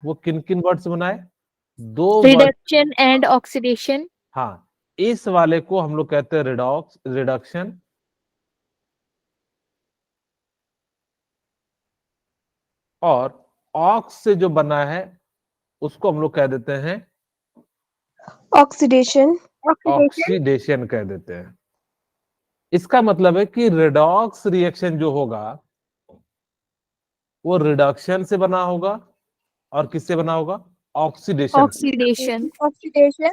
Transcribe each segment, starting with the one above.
वो किन किन वर्ड से बना है? दो वर्ड। Reduction and oxidation. हाँ, इस वाले को हम लोग कहते हैं रिडॉक्स, रिडक्शन, और ऑक्स से जो बना है उसको हम लोग कह देते हैं ऑक्सीडेशन। ऑक्सीडेशन कह देते हैं। इसका मतलब है कि रिडॉक्स रिएक्शन जो होगा वो रिडक्शन से बना होगा और किससे बना होगा? ऑक्सीडेशन से। ऑक्सीडेशन। ऑक्सीडेशन।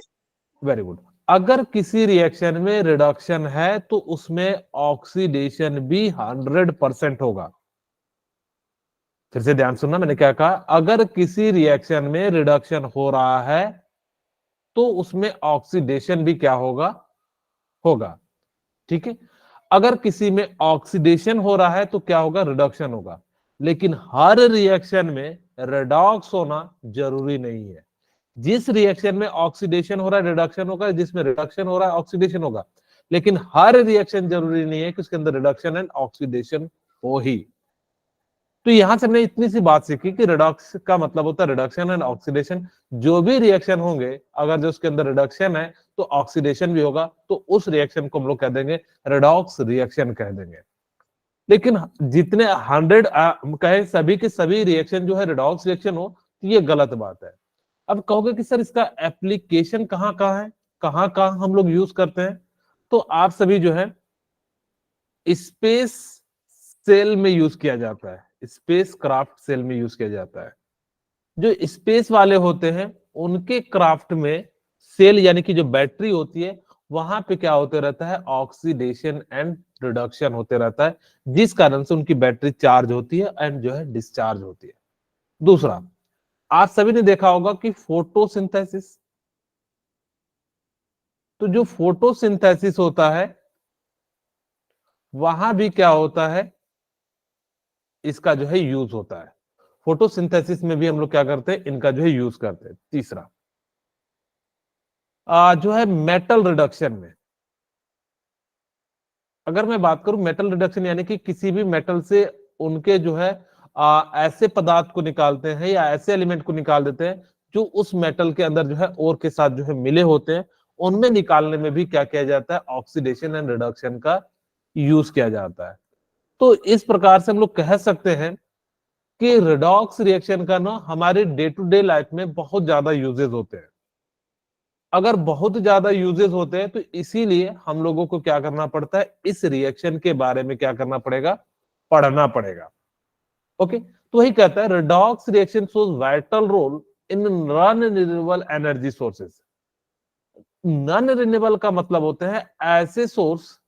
Very good. अगर किसी रिएक्शन में रिडक्शन है तो उसमें ऑक्सीडेशन भी 100% होगा। फिर से ध्यान सुनना, मैंने क्या कहा? अगर किसी रिएक्शन में रिडक्शन हो रहा है तो उसमें ऑक्सीडेशन भी क्या होगा? होगा। ठीक है। अगर किसी में ऑक्सीडेशन हो रहा है तो क्या होगा? रिडक्शन होगा। लेकिन हर रिएक्शन में रेडॉक्स होना जरूरी नहीं है। जिस रिएक्शन में ऑक्सीडेशन हो रहा है रिडक्शन होगा, जिसमें रिडक्शन हो रहा है ऑक्सीडेशन होगा। लेकिन हर रिएक्शन जरूरी नहीं है कि उसके अंदर रिडक्शन एंड ऑक्सीडेशन हो ही। तो यहां से हमने इतनी सी बात सीखी कि रिडॉक्स का मतलब होता है रिडक्शन एंड ऑक्सीडेशन। जो भी रिएक्शन होंगे अगर जो उसके अंदर रिडक्शन है तो ऑक्सीडेशन भी होगा, तो उस रिएक्शन को हम लोग कह देंगे रिडॉक्स रिएक्शन कह देंगे। लेकिन जितने 100 कहे सभी के सभी रिएक्शन जो है रिडॉक्स रिएक्शन हो, तो ये गलत बात है। अब कहोगे कि सर इसका एप्लीकेशन कहाँ कहाँ है, कहाँ कहाँ हम लोग यूज करते हैं? तो आप सभी जो है स्पेस सेल में यूज किया जाता है, स्पेस क्राफ्ट सेल में यूज किया जाता है। जो स्पेस वाले होते हैं उनके क्राफ्ट में सेल यानी कि जो बैटरी होती है वहां पे क्या होते रहता है? ऑक्सीडेशन एंड रिडक्शन होते रहता है, जिस कारण से उनकी बैटरी चार्ज होती है एंड जो है डिस्चार्ज होती है। दूसरा, आप सभी ने देखा होगा कि फोटोसिंथेसिस, तो जो फोटोसिंथेसिस होता है वहां भी क्या होता है? इसका जो है यूज होता है। फोटोसिंथेसिस में भी हम लोग क्या करते हैं? इनका जो है यूज करते हैं। तीसरा जो है मेटल रिडक्शन में, अगर मैं बात करूं मेटल रिडक्शन यानी कि किसी भी मेटल से उनके जो है ऐसे पदार्थ को निकालते हैं या ऐसे एलिमेंट को निकाल देते हैं जो उस मेटल के अंदर जो है और के साथ जो है मिले होते हैं, उनमें निकालने में भी क्या किया जाता है? ऑक्सीडेशन एंड रिडक्शन का यूज किया जाता है। तो इस प्रकार से हम लोग कह सकते हैं कि रिडॉक्स रिएक्शन का ना हमारे डे टू डे लाइफ में बहुत ज्यादा यूजेस होते हैं। अगर बहुत ज्यादा यूजेस होते हैं तो इसीलिए हम लोगों को क्या करना पड़ता है? इस रिएक्शन के बारे में क्या करना पड़ेगा? पढ़ना पड़ेगा। ओके, तो वही कहता है redox reaction shows vital role in non renewable energy sources. Non renewable का मतलब होते हैं ऐसे सोर्स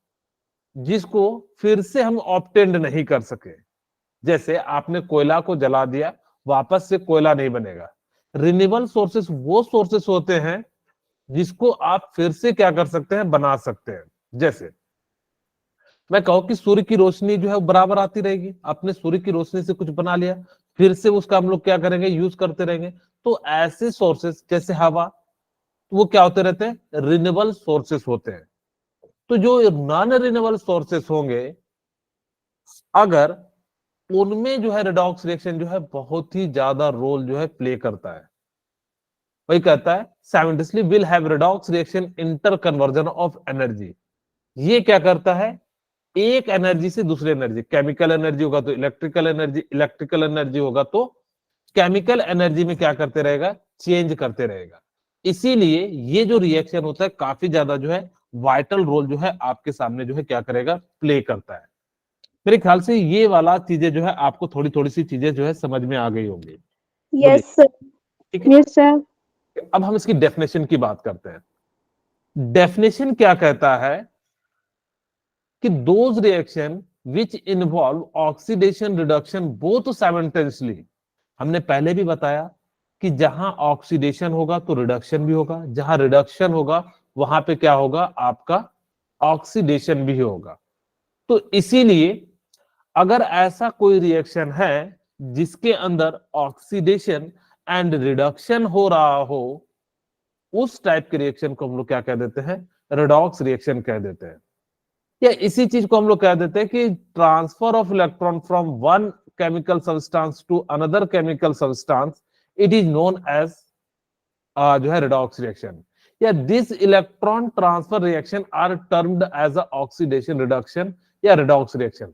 जिसको फिर से हम ऑब्टेंड नहीं कर सके। जैसे आपने कोयला को जला दिया, वापस से कोयला नहीं बनेगा। रिन्यूएबल सोर्सेस वो सोर्सेस होते हैं जिसको आप फिर से क्या कर सकते हैं? बना सकते हैं। जैसे मैं कहूं कि सूर्य की रोशनी जो है बराबर आती रहेगी, आपने सूर्य की रोशनी से कुछ बना लिया, फिर से उसका हम लोग क्या करेंगे? यूज करते रहेंगे। तो ऐसे सोर्सेस जैसे हवा, तो वो क्या होते रहते हैं? रिन्यूएबल सोर्सेस होते हैं। तो जो नॉन रिन्यूएबल सोर्सेस होंगे अगर उनमें जो है रिडॉक्स रिएक्शन जो है बहुत ही ज्यादा रोल जो है प्ले करता है। वही कहता है simultaneously will have redox reaction inter conversion of energy. ये क्या करता है? एक एनर्जी से दूसरी एनर्जी, केमिकल एनर्जी होगा तो इलेक्ट्रिकल एनर्जी, इलेक्ट्रिकल एनर्जी होगा तो केमिकल एनर्जी में क्या करते रहेगा? चेंज करते रहेगा। इसीलिए ये जो रिएक्शन होता है काफी ज्यादा जो है वाइटल रोल जो है आपके सामने जो है क्या करेगा? प्ले करता है। मेरे ख्याल से ये वाला चीजें जो है आपको थोड़ी थोड़ी सी चीजें जो है समझ में आ गई होंगी। बोलिए। Yes sir. ठीक है, यस सर। अब हम इसकी डेफिनेशन की बात करते हैं। डेफिनेशन क्या कहता है कि those reaction which involve oxidation reduction both simultaneously. हमने पहले भी बताया कि जहां ऑक्सीडेशन होगा तो रिडक्शन भी होगा, जहां रिडक्शन होगा वहां पे क्या होगा? आपका ऑक्सीडेशन भी होगा। तो इसीलिए अगर ऐसा कोई रिएक्शन है जिसके अंदर ऑक्सीडेशन एंड रिडक्शन हो रहा हो, उस टाइप के रिएक्शन को हम लोग क्या कह देते हैं? रिडॉक्स रिएक्शन कह देते हैं। या इसी चीज को हम लोग कह देते हैं कि transfer of electron from one chemical substance to another chemical substance it is known as जो है रेडॉक्स रिएक्शन, या this electron transfer reaction are termed as a oxidation reduction या रेडॉक्स रिएक्शन।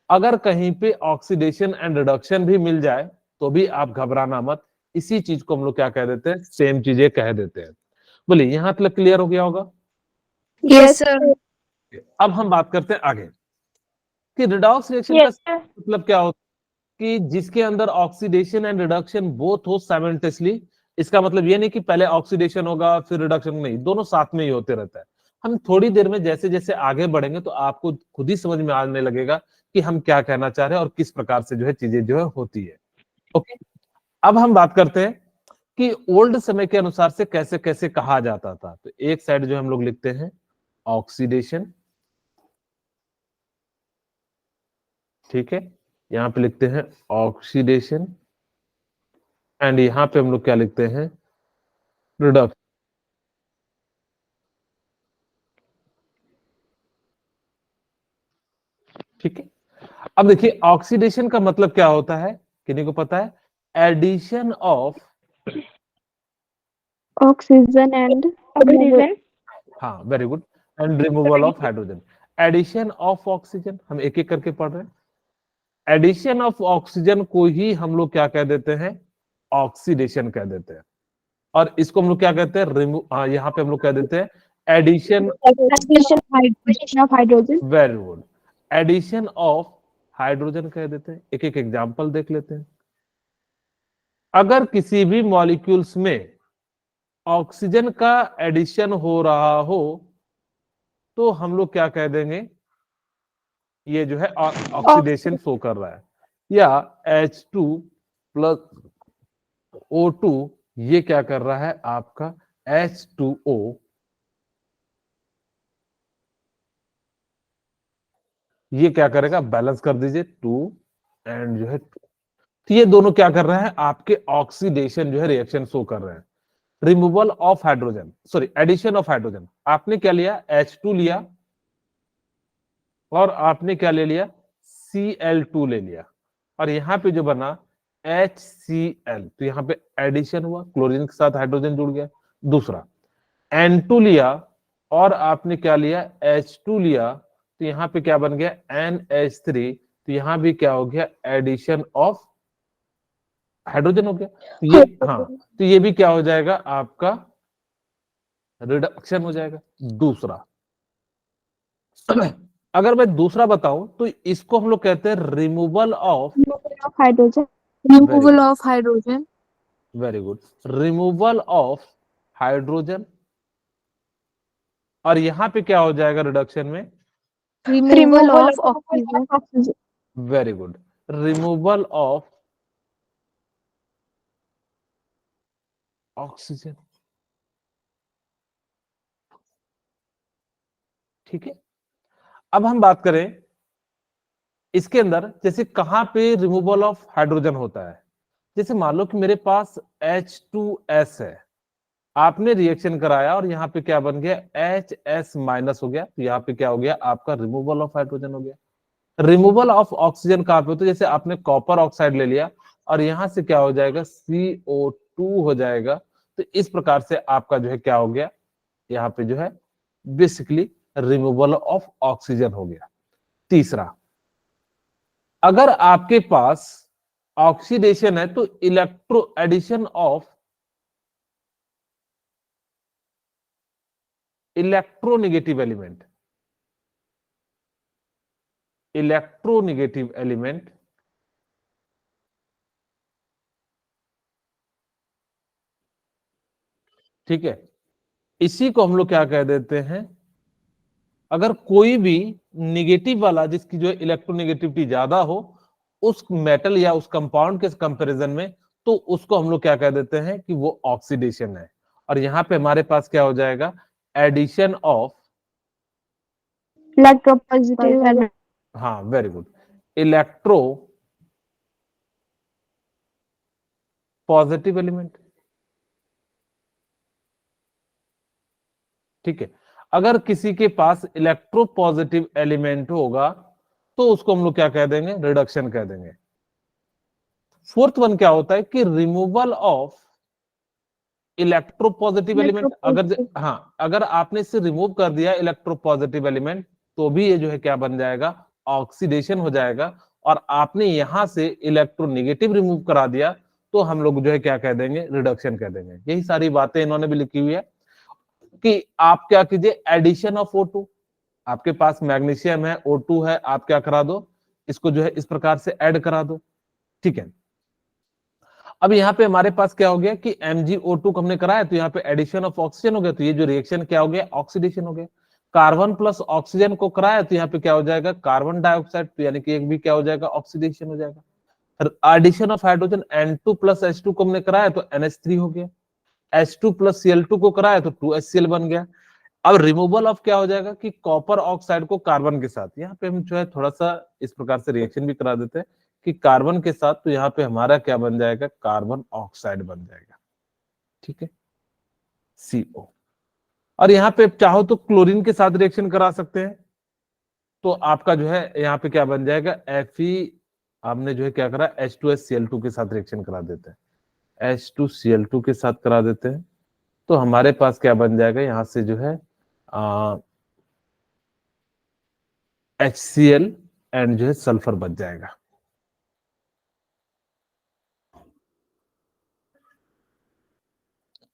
अगर कहीं पे ऑक्सीडेशन एंड रिडक्शन भी मिल जाए तो भी आप घबराना मत, इसी चीज को हम लोग क्या कह देते हैं, सेम चीजें कह देते हैं। बोलिए यहां तक क्लियर हो गया होगा। Yes, sir. अब हम बात करते हैं आगे कि रिडॉक्स रिएक्शन का Yes, sir. मतलब क्या होता है कि जिसके अंदर ऑक्सीडेशन एंड रिडक्शन बोथ हो साइमल्टेनियसली। इसका मतलब ये नहीं कि पहले ऑक्सीडेशन होगा फिर रिडक्शन, नहीं, दोनों साथ में ही होते रहता है। हम थोड़ी देर में जैसे जैसे आगे बढ़ेंगे तो आपको खुद ही समझ में आने लगेगा कि हम क्या कहना चाह रहे हैं और किस प्रकार से जो है चीजें जो है होती है। ओके, अब हम बात करते हैं कि ओल्ड समय के अनुसार से कैसे कैसे कहा जाता था। तो एक साइड जो हम लोग लिखते हैं ऑक्सीडेशन, ठीक है, यहां पे लिखते हैं ऑक्सीडेशन, एंड यहां पे हम लोग क्या लिखते हैं, रिडक्शन। ठीक है, अब देखिए ऑक्सीडेशन का मतलब क्या होता है, किन्हीं को पता है? Addition of, Oxygen and removal. हाँ very good, and removal of hydrogen. Addition of oxygen, हम एक एक करके पढ़ रहे हैं। एडिशन ऑफ ऑक्सीजन को ही हम लोग क्या कह देते हैं, ऑक्सीडेशन कह देते हैं। और इसको हम लोग क्या कहते हैं, यहाँ पे हम लोग कह देते हैं addition, Addition of hydrogen. Very good, addition of hydrogen कह देते हैं। एक एक एग्जांपल देख लेते हैं। अगर किसी भी मॉलिक्यूल्स में ऑक्सीजन का एडिशन हो रहा हो तो हम लोग क्या कह देंगे, ये जो है ऑक्सीडेशन शो कर रहा है, या H2 प्लस O2 ये क्या कर रहा है आपका H2O, ये क्या करेगा, बैलेंस कर दीजिए 2 एंड जो है 2। तो ये दोनों क्या कर रहे हैं, आपके ऑक्सीडेशन जो है रिएक्शन शो कर रहे हैं। Removal of hydrogen, sorry addition of hydrogen, आपने क्या लिया, H2 लिया और आपने क्या ले लिया, Cl2 ले लिया, और यहां पे जो बना HCl, तो यहां पे एडिशन हुआ, क्लोरीन के साथ हाइड्रोजन जुड़ गया। दूसरा N2 लिया और आपने क्या लिया, H2 लिया, तो यहां पे क्या बन गया, NH3, तो यहां भी क्या हो गया, एडिशन ऑफ हाइड्रोजन हो गया। तो ये, हाँ, तो ये भी क्या हो जाएगा आपका, रिडक्शन हो जाएगा। दूसरा अगर मैं दूसरा बताऊं तो इसको हम लोग कहते हैं removal of, Removal of hydrogen. Removal of hydrogen. Very good, removal of hydrogen, और यहां पे क्या हो जाएगा रिडक्शन में, Removal of oxygen. Very good, removal of oxygen. ठीक है, अब हम बात करें इसके अंदर जैसे कहां पे रिमूवल ऑफ हाइड्रोजन होता है। जैसे मान लो कि मेरे पास H2S है, आपने रिएक्शन कराया और यहाँ पे क्या बन गया, HS माइनस हो गया, तो यहाँ पे क्या हो गया आपका, रिमूवल ऑफ हाइड्रोजन हो गया। रिमूवल ऑफ ऑक्सीजन कहां पे होता है, जैसे आपने कॉपर ऑक्साइड ले लिया और यहां से क्या हो जाएगा, CO2 हो जाएगा। तो इस प्रकार से आपका जो है क्या हो गया, यहाँ पे जो है बेसिकली रिमूवल ऑफ ऑक्सीजन हो गया। तीसरा, अगर आपके पास ऑक्सीडेशन है तो electro addition of electronegative element, electronegative element, ठीक है, इसी को हम लोग क्या कह देते हैं, अगर कोई भी निगेटिव वाला जिसकी जो इलेक्ट्रोनेगेटिविटी ज्यादा हो उस मेटल या उस कंपाउंड के कंपैरिजन में, तो उसको हम लोग क्या कह देते हैं कि वो ऑक्सीडेशन है। और यहां पे हमारे पास क्या हो जाएगा, एडिशन ऑफ, Electropositive element. हाँ very good, electro positive element. ठीक है, अगर किसी के पास इलेक्ट्रो पॉजिटिव एलिमेंट होगा तो उसको हम लोग क्या कह देंगे, रिडक्शन कह देंगे। फोर्थ वन क्या होता है कि रिमूवल ऑफ इलेक्ट्रोपॉजिटिव एलिमेंट। अगर आपने इससे रिमूव कर दिया इलेक्ट्रोपॉजिटिव एलिमेंट तो भी ये जो है क्या बन जाएगा, ऑक्सीडेशन हो जाएगा। और आपने यहां से इलेक्ट्रोनेगेटिव रिमूव करा दिया तो हम लोग जो है क्या कह देंगे, रिडक्शन कह देंगे। यही सारी बातें इन्होंने भी लिखी हुई है कि आप क्या कीजिए, एडिशन ऑफ O2। आपके पास मैग्नीशियम है, O2 है, आप क्या करा दो, इसको जो है इस प्रकार से ऐड करा दो। ठीक है, अब यहाँ पे हमारे पास क्या हो गया कि MgO2 को हमने कराया तो यहाँ पे एडिशन ऑफ ऑक्सीजन हो गया, तो ये जो रिएक्शन क्या हो गया, ऑक्सीडेशन हो गया। कार्बन प्लस ऑक्सीजन को कराया तो यहाँ पे क्या हो जाएगा, कार्बन डाइऑक्साइड, तो यानी कि एक भी क्या हो जाएगा, ऑक्सीडेशन हो जाएगा। Addition of hydrogen N2 plus H2 को हमने कराया तो NH3 हो गया। H2 प्लस Cl2 को कराया तो 2HCl बन गया। अब रिमूवल ऑफ क्या हो जाएगा कि कॉपर ऑक्साइड को कार्बन के साथ, यहाँ पे हम जो है थोड़ा सा इस प्रकार से रिएक्शन भी करा देते हैं कि कार्बन के साथ, तो यहाँ पे हमारा क्या बन जाएगा, कार्बन ऑक्साइड बन जाएगा। ठीक है, CO। और यहाँ पे चाहो तो क्लोरीन के साथ रिएक्शन करा सकते हैं, तो आपका जो है यहाँ पे क्या बन जाएगा, Fe, हमने जो है क्या करा, H2SCl2 के साथ रिएक्शन करा देते हैं, H2Cl2 के साथ करा देते हैं, तो हमारे पास क्या बन जाएगा, यहां से जो है HCl एंड जो है सल्फर बच जाएगा।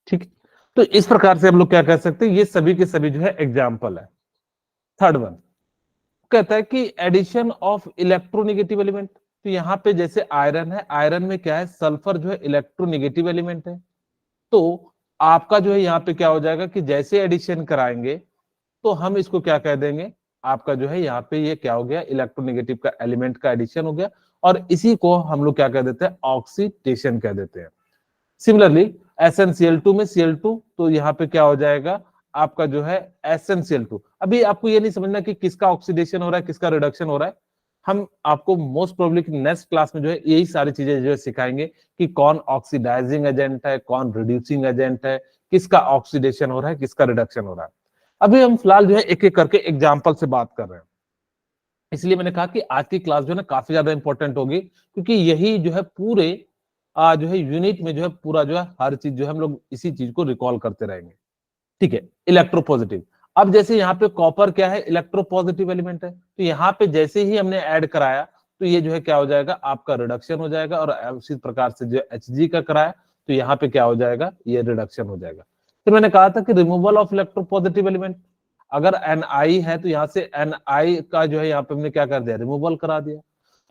ठीक, तो इस प्रकार से हम लोग क्या कह सकते हैं, ये सभी के सभी जो है एग्जाम्पल है। थर्ड वन कहता है कि एडिशन ऑफ इलेक्ट्रोनेगेटिव एलिमेंट। तो यहाँ पे जैसे आयरन है, आयरन में क्या है, सल्फर जो है इलेक्ट्रोनेगेटिव एलिमेंट है, तो आपका जो है यहाँ पे क्या हो जाएगा कि जैसे एडिशन कराएंगे तो हम इसको क्या कह देंगे, आपका जो है यहाँ पे ये क्या हो गया, इलेक्ट्रोनेगेटिव का एलिमेंट का एडिशन हो गया, और इसी को हम लोग क्या कह देते हैं, ऑक्सीडेशन कह देते हैं। सिमिलरली SnCl2 में Cl2, तो यहाँ पे क्या हो जाएगा, आपका जो है SnCl2। अभी आपको ये नहीं समझना कि किसका ऑक्सीडेशन हो रहा है, किसका रिडक्शन हो रहा है, हम आपको मोस्ट प्रोबेबली नेक्स्ट क्लास में जो है यही सारी चीजें जो है सिखाएंगे कि कौन ऑक्सीडाइजिंग एजेंट है, कौन रिड्यूसिंग एजेंट है, किसका ऑक्सीडेशन हो रहा है, किसका रिडक्शन हो रहा है। अभी हम फिलहाल जो है एक एक करके एग्जाम्पल से बात कर रहे हैं, इसलिए मैंने कहा कि आज की क्लास जो है ना काफी ज्यादा इंपॉर्टेंट होगी, क्योंकि यही जो है पूरे जो है यूनिट में जो है पूरा जो है हर चीज जो है हम लोग इसी चीज को रिकॉल करते रहेंगे। ठीक है, इलेक्ट्रोपॉजिटिव। अब जैसे यहाँ पे कॉपर क्या है, इलेक्ट्रोपॉजिटिव एलिमेंट है, तो यहाँ पे जैसे ही हमने ऐड कराया तो ये जो है क्या हो जाएगा, आपका रिडक्शन हो जाएगा, और उसी प्रकार से जो Hg का कराया तो यहाँ पे क्या हो जाएगा, ये रिडक्शन हो जाएगा। तो मैंने कहा था कि रिमूवल ऑफ इलेक्ट्रोपॉजिटिव एलिमेंट, अगर Ni है तो यहाँ से Ni का जो है यहाँ पे हमने क्या कर दिया, रिमूवल करा दिया,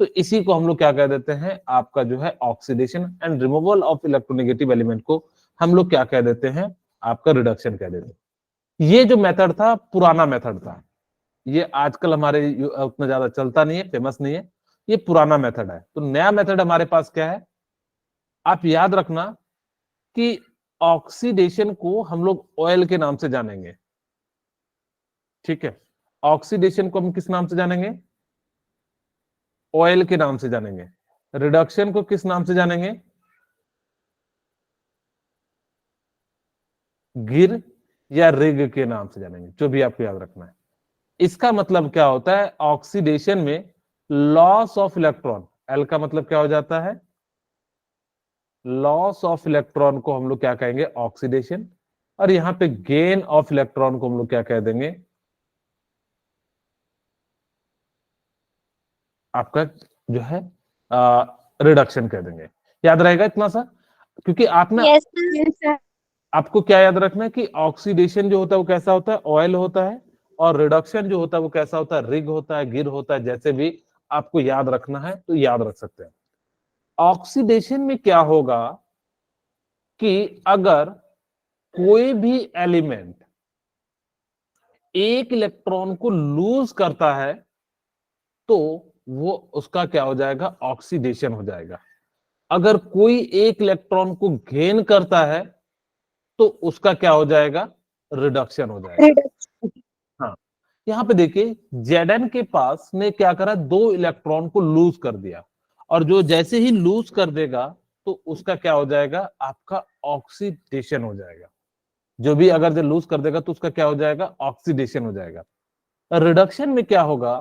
तो इसी को हम लोग क्या कह देते हैं, आपका जो है oxidation. And removal of electronegative element को हम लोग क्या कह देते हैं, आपका रिडक्शन कह देते हैं। ये जो मेथड था पुराना मेथड था, ये आजकल हमारे उतना ज्यादा चलता नहीं है, फेमस नहीं है, ये पुराना मेथड है। तो नया मेथड हमारे पास क्या है, आप याद रखना कि ऑक्सीडेशन को हम लोग ऑयल के नाम से जानेंगे। ठीक है, ऑक्सीडेशन को हम किस नाम से जानेंगे, ऑयल के नाम से जानेंगे। रिडक्शन को किस नाम से जानेंगे, गिर या रिग के नाम से जानेंगे, जो भी आपको याद रखना है। इसका मतलब क्या होता है, ऑक्सीडेशन में लॉस ऑफ इलेक्ट्रॉन, एल का मतलब क्या हो जाता है, लॉस ऑफ इलेक्ट्रॉन को हम लोग क्या कहेंगे, ऑक्सीडेशन, और यहां पे गेन ऑफ इलेक्ट्रॉन को हम लोग क्या कह देंगे, आपका जो है रिडक्शन कह देंगे। याद रहेगा इतना सा, क्योंकि आप ना Yes, sir. आपको क्या याद रखना है कि ऑक्सीडेशन जो होता है वो कैसा होता है, ऑयल होता है, और रिडक्शन जो होता है वो कैसा होता है, रिग होता है, गिर होता है। जैसे भी आपको याद रखना है तो याद रख सकते हैं। ऑक्सीडेशन में क्या होगा कि अगर कोई भी एलिमेंट एक इलेक्ट्रॉन को लूज करता है तो वो उसका क्या हो जाएगा, ऑक्सीडेशन हो जाएगा। अगर कोई एक इलेक्ट्रॉन को गेन करता है तो उसका क्या हो जाएगा, रिडक्शन हो जाएगा। हाँ, यहाँ पे देखिए Zn के पास ने क्या करा, 2 इलेक्ट्रॉन को लूज कर दिया, और जो जैसे ही लूज कर देगा तो उसका क्या हो जाएगा, आपका ऑक्सीडेशन हो जाएगा। जो भी अगर जो लूज कर देगा तो उसका क्या हो जाएगा, ऑक्सीडेशन हो जाएगा। रिडक्शन में क्या होगा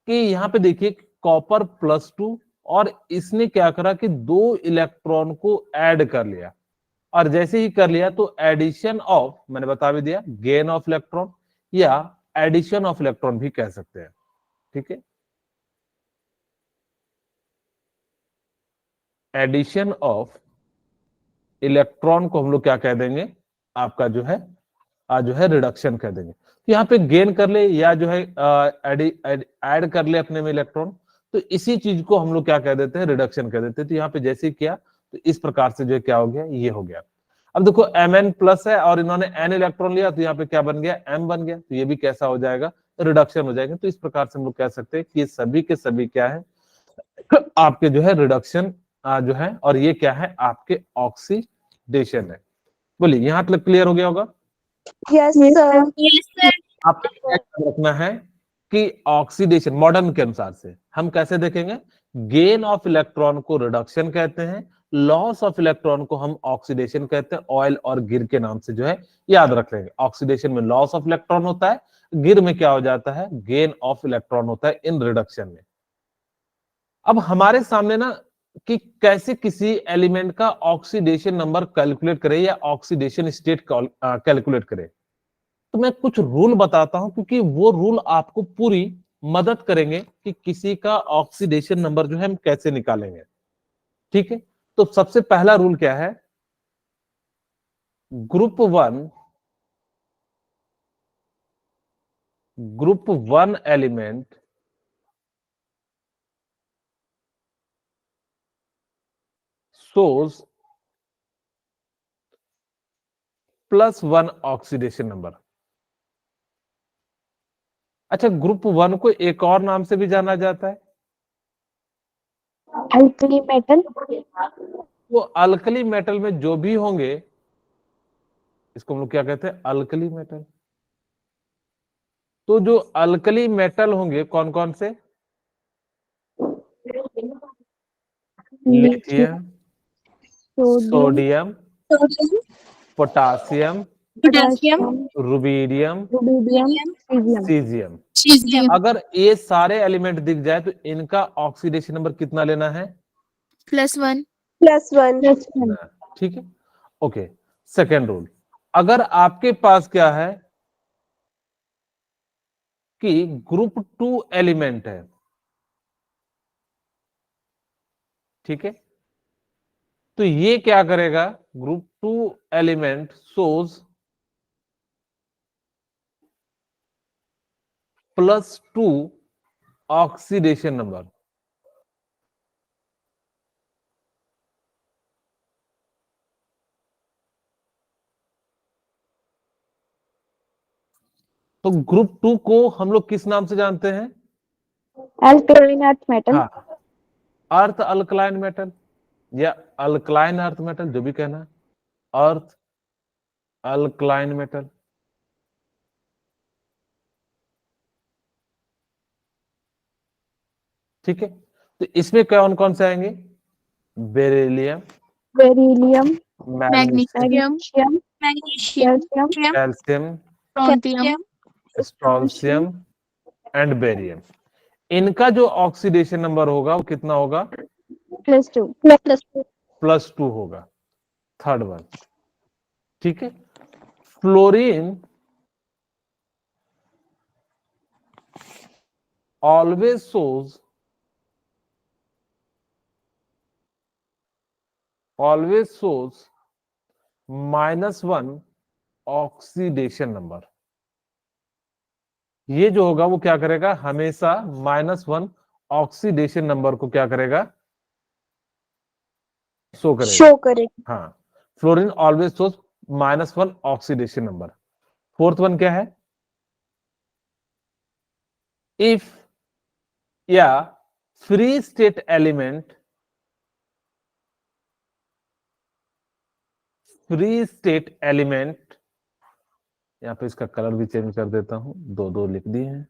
कि यहाँ पे देखिए कॉपर +2 और इसने क्या करा कि 2 इलेक्ट्रॉन को ऐड कर लिया, और जैसे ही कर लिया तो एडिशन ऑफ, मैंने बता भी दिया, गेन ऑफ इलेक्ट्रॉन या एडिशन ऑफ इलेक्ट्रॉन भी कह सकते हैं। ठीक है, एडिशन ऑफ इलेक्ट्रॉन को हम लोग क्या कह देंगे, आपका जो है जो है रिडक्शन कह देंगे। तो यहाँ पे गेन कर ले या जो है ऐड कर ले अपने में इलेक्ट्रॉन, तो इसी चीज को हम लोग क्या कह देते हैं, रिडक्शन कह देते हैं। तो यहाँ पे जैसे ही किया तो इस प्रकार से जो है क्या हो गया, ये हो गया। अब देखो Mn प्लस है और इन्होंने n इलेक्ट्रॉन लिया, तो यहाँ पे क्या बन गया, M बन गया। तो ये भी कैसा हो जाएगा, रिडक्शन हो जाएगा। तो इस प्रकार से हम लोग कह सकते हैं कि ये सभी के सभी क्या है, आपके जो है रिडक्शन जो है, और ये क्या है, आपके ऑक्सीडेशन है। बोलिए, यहाँ तक क्लियर हो गया होगा। Yes, sir. Yes, sir. आपको क्या याद रखना है कि ऑक्सीडेशन मॉडर्न के अनुसार से हम कैसे देखेंगे, गेन ऑफ इलेक्ट्रॉन को रिडक्शन कहते हैं, लॉस ऑफ इलेक्ट्रॉन को हम ऑक्सीडेशन कहते हैं। ऑयल और गिर के नाम से जो है याद रख लेंगे। ऑक्सीडेशन में लॉस ऑफ इलेक्ट्रॉन होता है, गिर में क्या हो जाता है, गेन ऑफ इलेक्ट्रॉन होता है इन रिडक्शन में। अब हमारे सामने ना कि कैसे किसी एलिमेंट का ऑक्सीडेशन नंबर कैलकुलेट करें या ऑक्सीडेशन स्टेट कैलकुलेट करें, तो मैं कुछ रूल बताता हूं, क्योंकि वो रूल आपको पूरी मदद करेंगे कि किसी का ऑक्सीडेशन नंबर जो है हम कैसे निकालेंगे। ठीक है, तो सबसे पहला रूल क्या है, group one element shows +1 oxidation number. अच्छा, ग्रुप वन को एक और नाम से भी जाना जाता है, Alkali metal. वो अल्कली मेटल में जो भी होंगे, इसको हम लोग क्या कहते हैं, अल्कली मेटल। तो जो अल्कली मेटल होंगे कौन कौन से, lithium, Sodium, sodium, Sodium, potassium, potassium, rubidium, rubidium, cesium. Caesium. cesium. अगर ये सारे एलिमेंट दिख जाए तो इनका ऑक्सीडेशन नंबर कितना लेना है, +1. +1. ठीक है। ओके, सेकेंड रूल, अगर आपके पास क्या है कि ग्रुप टू एलिमेंट है, ठीक है, तो ये क्या करेगा, group two element shows +2 oxidation number. तो ग्रुप टू को हम लोग किस नाम से जानते हैं, Alkaline earth metal. हाँ, अर्थ अल्कलाइन मेटल या अल्कलाइन अर्थ मेटल, जो भी कहना, अर्थ अल्कलाइन मेटल। ठीक है, तो इसमें कौन कौन से आएंगे, beryllium, Beryllium, magnesium, Magnesium, magnesium, magnesium, calcium, calcium, strontium, strontium and barium. इनका जो ऑक्सीडेशन नंबर होगा वो कितना होगा, +2. +2 होगा, थर्ड वन। ठीक है, fluorine always shows -1 oxidation number. ये जो होगा वो क्या करेगा, हमेशा -1 ऑक्सीडेशन नंबर को क्या करेगा, शो करेगा। Show करेगा. हाँ, fluorine always shows -1 oxidation number. Fourth one क्या है, इफ या फ्री स्टेट एलिमेंट, यहां पे इसका कलर भी चेंज कर देता हूं, दो दो लिख दिए हैं।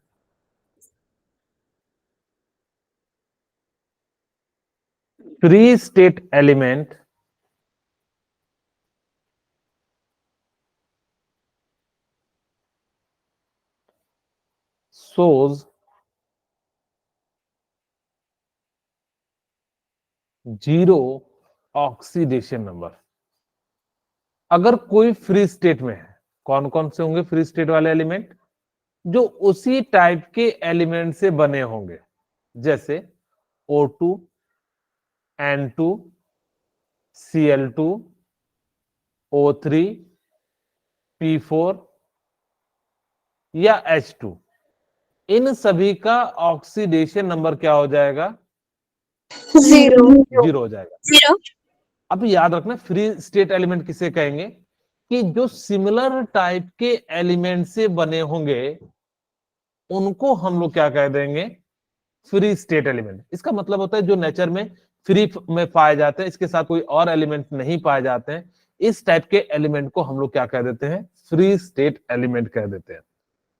Free state element shows zero oxidation number. अगर कोई फ्री स्टेट में है, कौन कौन से होंगे फ्री स्टेट वाले एलिमेंट? जो उसी टाइप के एलिमेंट से बने होंगे, जैसे O2, N2, Cl2, O3, P4 या H2। इन सभी का ऑक्सीडेशन नंबर क्या हो जाएगा? जीरो। जीरो हो जाएगा। जीरो। अब याद रखना, फ्री स्टेट एलिमेंट किसे कहेंगे? कि जो सिमिलर टाइप के एलिमेंट से बने होंगे उनको हम लोग क्या कह देंगे? Free state element. इसका मतलब होता है जो नेचर में फ्री में पाए जाते हैं, इसके साथ कोई और एलिमेंट नहीं पाए जाते हैं, इस टाइप के एलिमेंट को हम लोग क्या कह देते हैं? फ्री स्टेट एलिमेंट कह देते हैं।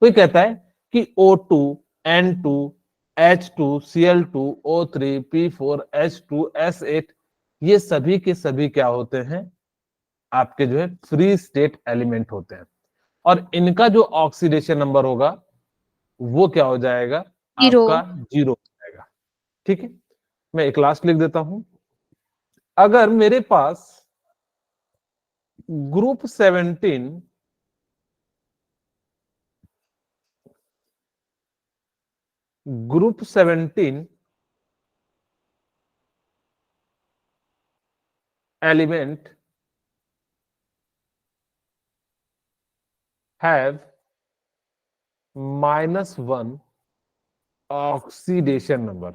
कोई कहता है कि O2, N2, H2, Cl2, O3, P4, H2, S8 ये सभी के सभी क्या होते हैं? आपके जो है फ्री स्टेट एलिमेंट होते हैं, और इनका जो ऑक्सीडेशन नंबर होगा वो क्या हो जाएगा? जीरो। आपका जीरो हो जाएगा। ठीक है, मैं एक लास्ट लिख देता हूं। अगर मेरे पास group 17 element have -1 oxidation number.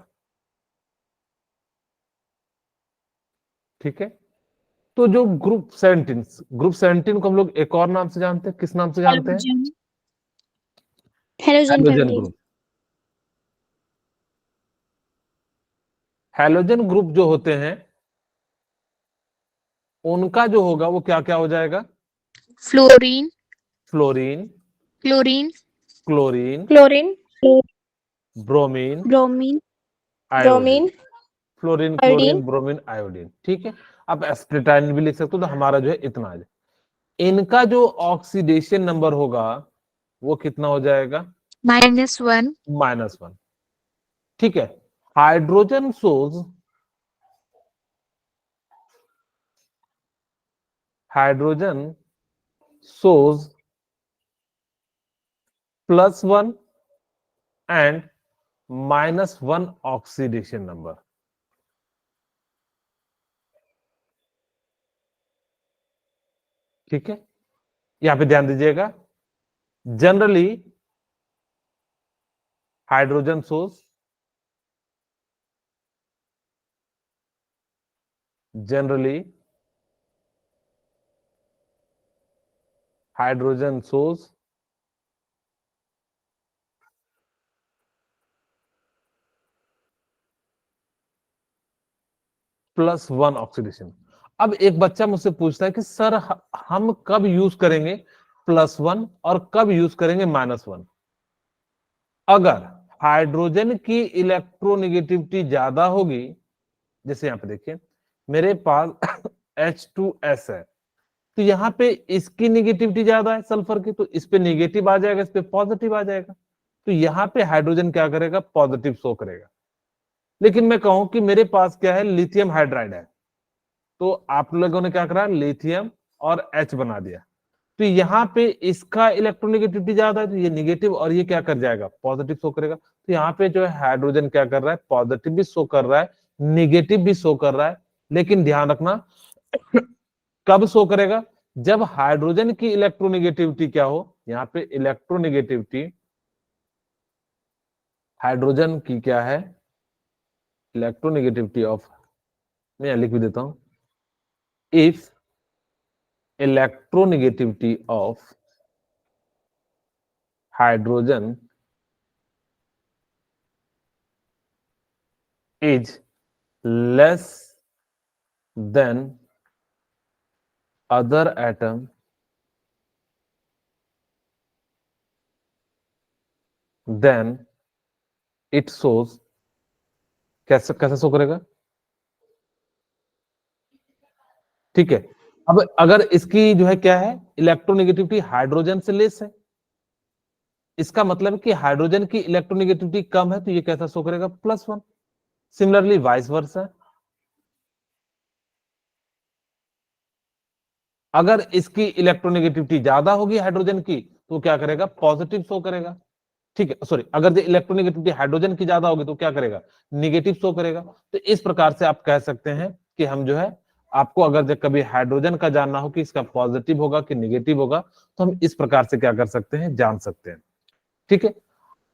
ठीक है, तो जो ग्रुप 17 को हम लोग एक और नाम से जानते हैं, किस नाम से जानते हैं? Halogen halogen family. Group. Halogen group जो होते हैं उनका जो होगा वो क्या क्या हो जाएगा? Fluorine. Fluorine, chlorine. Chlorine, chlorine. Bromine, bromine. Iodine. Fluorine, iodine. Chlorine, bromine, iodine. ठीक है, आप एस्प्रिटाइन भी लिख सकते हो, तो हमारा जो है इतना है। इनका जो ऑक्सीडेशन नंबर होगा वो कितना हो जाएगा? -1। -1। ठीक है, hydrogen shows hydrogen shows +1 and -1 oxidation number. ठीक है, यहां पे ध्यान दीजिएगा। Generally hydrogen source generally hydrogen source +1 oxidation. अब एक बच्चा मुझसे पूछता है कि सर हम कब यूज करेंगे +1 और कब यूज करेंगे -1? अगर हाइड्रोजन की इलेक्ट्रोनेगेटिविटी ज्यादा होगी, जैसे यहां पे देखिए मेरे पास H2S है, तो यहाँ पे इसकी निगेटिविटी ज्यादा है सल्फर की, तो इस पे निगेटिव आ जाएगा, इस पे पॉजिटिव आ जाएगा, तो यहाँ पे हाइड्रोजन क्या करेगा? पॉजिटिव शो करेगा। लेकिन मैं कहूं कि मेरे पास क्या है? लिथियम हाइड्राइड है, तो आप लोगों ने क्या करा? लिथियम और H बना दिया, तो यहाँ पे इसका इलेक्ट्रोनेगेटिविटी ज्यादा है, तो ये निगेटिव और ये क्या कर जाएगा? पॉजिटिव शो करेगा। तो यहाँ पे जो है हाइड्रोजन क्या कर रहा है? पॉजिटिव भी शो कर रहा है, निगेटिव भी शो कर रहा है। लेकिन ध्यान रखना कब शो करेगा? जब हाइड्रोजन की इलेक्ट्रोनेगेटिविटी क्या हो? यहाँ पे इलेक्ट्रोनेगेटिविटी हाइड्रोजन की क्या है? इलेक्ट्रोनेगेटिविटी ऑफ, मैं लिख भी देता हूं, if electronegativity of hydrogen is less than other atom then it shows, कैसे कैसे शो करेगा? ठीक है, अब अगर इसकी जो है क्या है? इलेक्ट्रोनेगेटिविटी हाइड्रोजन से लेस है, इसका मतलब है कि हाइड्रोजन की इलेक्ट्रोनेगेटिविटी कम है, तो ये कैसा शो करेगा? +1। सिमिलरली वाइस वर्सा, अगर इसकी इलेक्ट्रोनेगेटिविटी ज्यादा होगी हाइड्रोजन की तो क्या करेगा, पॉजिटिव शो करेगा। ठीक है, सॉरी, अगर इलेक्ट्रोनेगेटिविटी हाइड्रोजन की ज्यादा होगी तो क्या करेगा, निगेटिव शो करेगा। तो इस प्रकार से आप कह सकते हैं कि हम जो है, आपको अगर जब कभी हाइड्रोजन का जानना हो कि इसका पॉजिटिव होगा कि निगेटिव होगा, तो हम इस प्रकार से क्या कर सकते हैं, जान सकते हैं। ठीक है,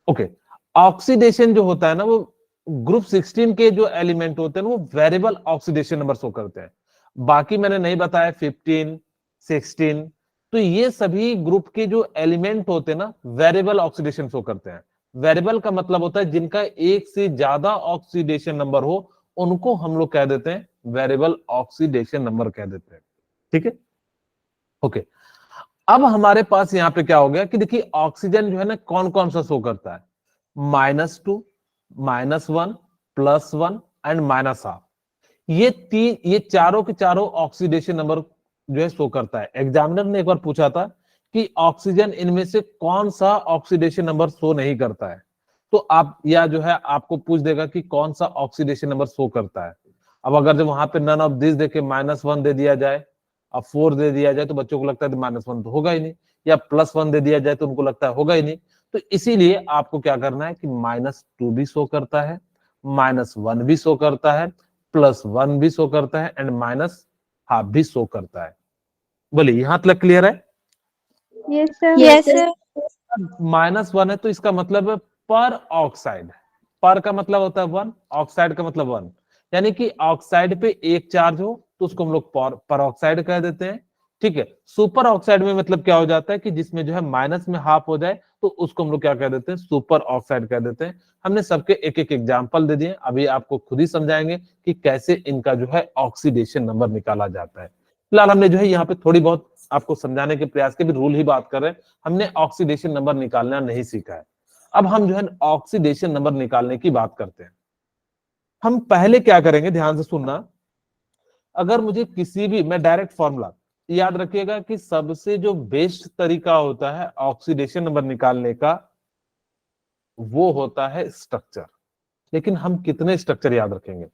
ओके। ऑक्सीडेशन जो होता है ना, वो ग्रुप 16 के जो एलिमेंट होते हैं वो वेरिएबल ऑक्सीडेशन नंबर शो करते हैं। बाकी मैंने नहीं बताया 15, 16, तो ये सभी ग्रुप के जो एलिमेंट होते हैं ना, वेरिएबल ऑक्सीडेशन शो करते हैं। वेरिएबल का मतलब होता है जिनका एक से ज्यादा ऑक्सीडेशन नंबर हो, उनको हम लोग कह देते हैं वेरिएबल ऑक्सीडेशन नंबर कह देते हैं। ठीक है, ओके। अब हमारे पास यहाँ पे क्या हो गया कि देखिए ऑक्सीजन जो है ना, कौन कौन सा शो करता है, -2, -1, +1 एंड -1/2। ये चारों के चारों ऑक्सीडेशन नंबर जो है शो करता है। एग्जामिनर ने एक बार पूछा था कि ऑक्सीजन इनमें से कौन सा ऑक्सीडेशन नंबर शो नहीं करता है, तो आप या जो है आपको पूछ देगा कि कौन सा ऑक्सीडेशन नंबर शो करता है। अब अगर जब वहां पे नन ऑफ दिस देके -1 दे दिया जाए, अब 4 दे दिया जाए, तो बच्चों को लगता है -1 तो होगा ही नहीं, या +1 दे दिया जाए तो उनको लगता है होगा ही नहीं। तो इसीलिए आपको क्या करना है कि -2 भी शो करता है, -1 भी शो करता है, +1 भी शो करता है एंड -1/2 भी शो करता है। बोलिए, यहां तक क्लियर है? Yes, sir. Yes, sir. -1 है तो इसका मतलब है पर ऑक्साइड। पर का मतलब होता है 1, ऑक्साइड का मतलब 1, यानी कि ऑक्साइड पे एक चार्ज हो तो उसको हम लोग पर ऑक्साइड कह देते हैं। ठीक है, सुपर ऑक्साइड में मतलब क्या हो जाता है कि जिसमें जो है माइनस में हाफ हो जाए तो उसको हम लोग क्या कह देते हैं, सुपर ऑक्साइड कह देते हैं। हमने सबके एक एक एग्जाम्पल दे दिए, अभी आपको खुद ही समझाएंगे कि कैसे इनका जो है ऑक्सीडेशन नंबर निकाला जाता है। फिलहाल हमने जो है यहाँ पे थोड़ी बहुत आपको समझाने के प्रयास के भी रूल ही बात कर रहे हैं, हमने ऑक्सीडेशन नंबर निकालना नहीं सीखा है। अब हम जो है ऑक्सीडेशन नंबर निकालने की बात करते हैं। हम पहले क्या करेंगे, ध्यान से सुनना। अगर मुझे किसी भी, मैं डायरेक्ट फॉर्मूला याद रखिएगा कि सबसे जो बेस्ट तरीका होता है ऑक्सीडेशन नंबर निकालने का, वो होता है स्ट्रक्चर। लेकिन हम कितने स्ट्रक्चर याद रखेंगे,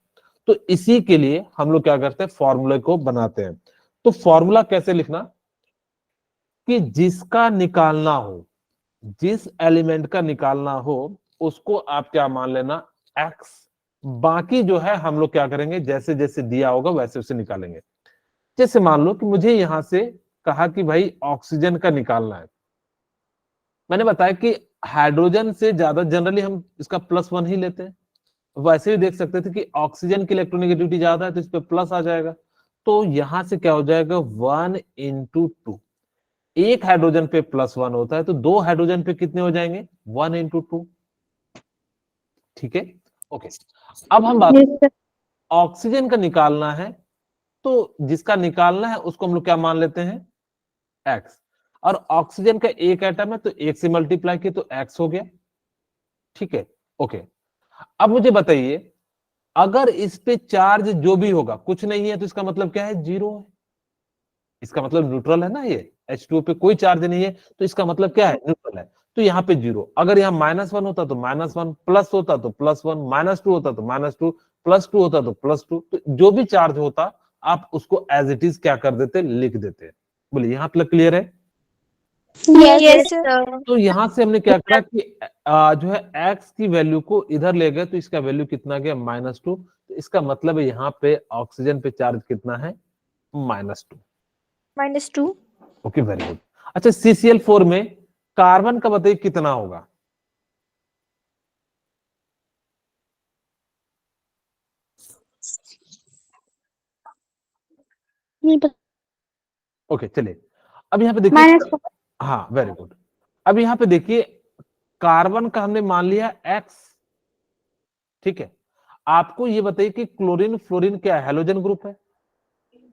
तो इसी के लिए हम लोग क्या करते हैं, फॉर्मूले को बनाते हैं। तो फॉर्मूला कैसे लिखना, कि जिसका निकालना हो, जिस एलिमेंट का निकालना हो, उसको आप क्या मान लेना, एक्स। बाकी जो है हम लोग क्या करेंगे, जैसे जैसे दिया होगा वैसे वैसे निकालेंगे। जैसे मान लो कि मुझे यहां से कहा कि भाई ऑक्सीजन का निकालना है, मैंने बताया कि हाइड्रोजन से ज्यादा जनरली हम इसका +1 ही लेते हैं। वैसे भी देख सकते थे कि ऑक्सीजन की इलेक्ट्रोनेगेटिविटी ज्यादा है तो इस पे प्लस आ जाएगा। तो यहां से क्या हो जाएगा, 1 × 2। एक हाइड्रोजन पे +1 होता है तो दो हाइड्रोजन पे कितने हो जाएंगे, 1 × 2। ठीक है, ओके। अब हम बात, Yes, sir. ऑक्सीजन का निकालना है, तो जिसका निकालना है उसको हम लोग क्या मान लेते हैं, एक्स। और ऑक्सीजन का एक एटम है तो एक से मल्टीप्लाई किया तो एक्स हो गया। ठीक है, ओके। अब मुझे बताइए, अगर इस पे चार्ज जो भी होगा कुछ नहीं है तो इसका मतलब क्या है, 0 है। इसका मतलब न्यूट्रल है ना, ये H2O पे कोई चार्ज नहीं है तो इसका मतलब क्या है, न्यूट्रल है। तो यहाँ पे 0, अगर यहाँ -1 होता तो -1, प्लस होता तो +1, -2 होता तो -2, +2 होता तो +2, तो जो भी चार्ज होता आप उसको एज इट इज क्या कर देते, लिख देते। बोलिए, यहाँ तक क्लियर है? Yes, sir. तो यहां से हमने क्या करा कि जो है x की वैल्यू को इधर ले गए तो इसका वैल्यू कितना गया, -2। तो इसका मतलब है यहाँ पे ऑक्सीजन पे चार्ज कितना है, -2। -2. Okay, very good. अच्छा, CCl4 में कार्बन का बताइए कितना होगा, नहीं पता. ओके चलिए। अब यहाँ पे देखिए, -4. हाँ वेरी गुड। अब यहाँ पे देखिए, कार्बन का हमने मान लिया x। ठीक है, आपको ये बताइए कि क्लोरीन फ्लोरीन क्या हैलोजन ग्रुप है,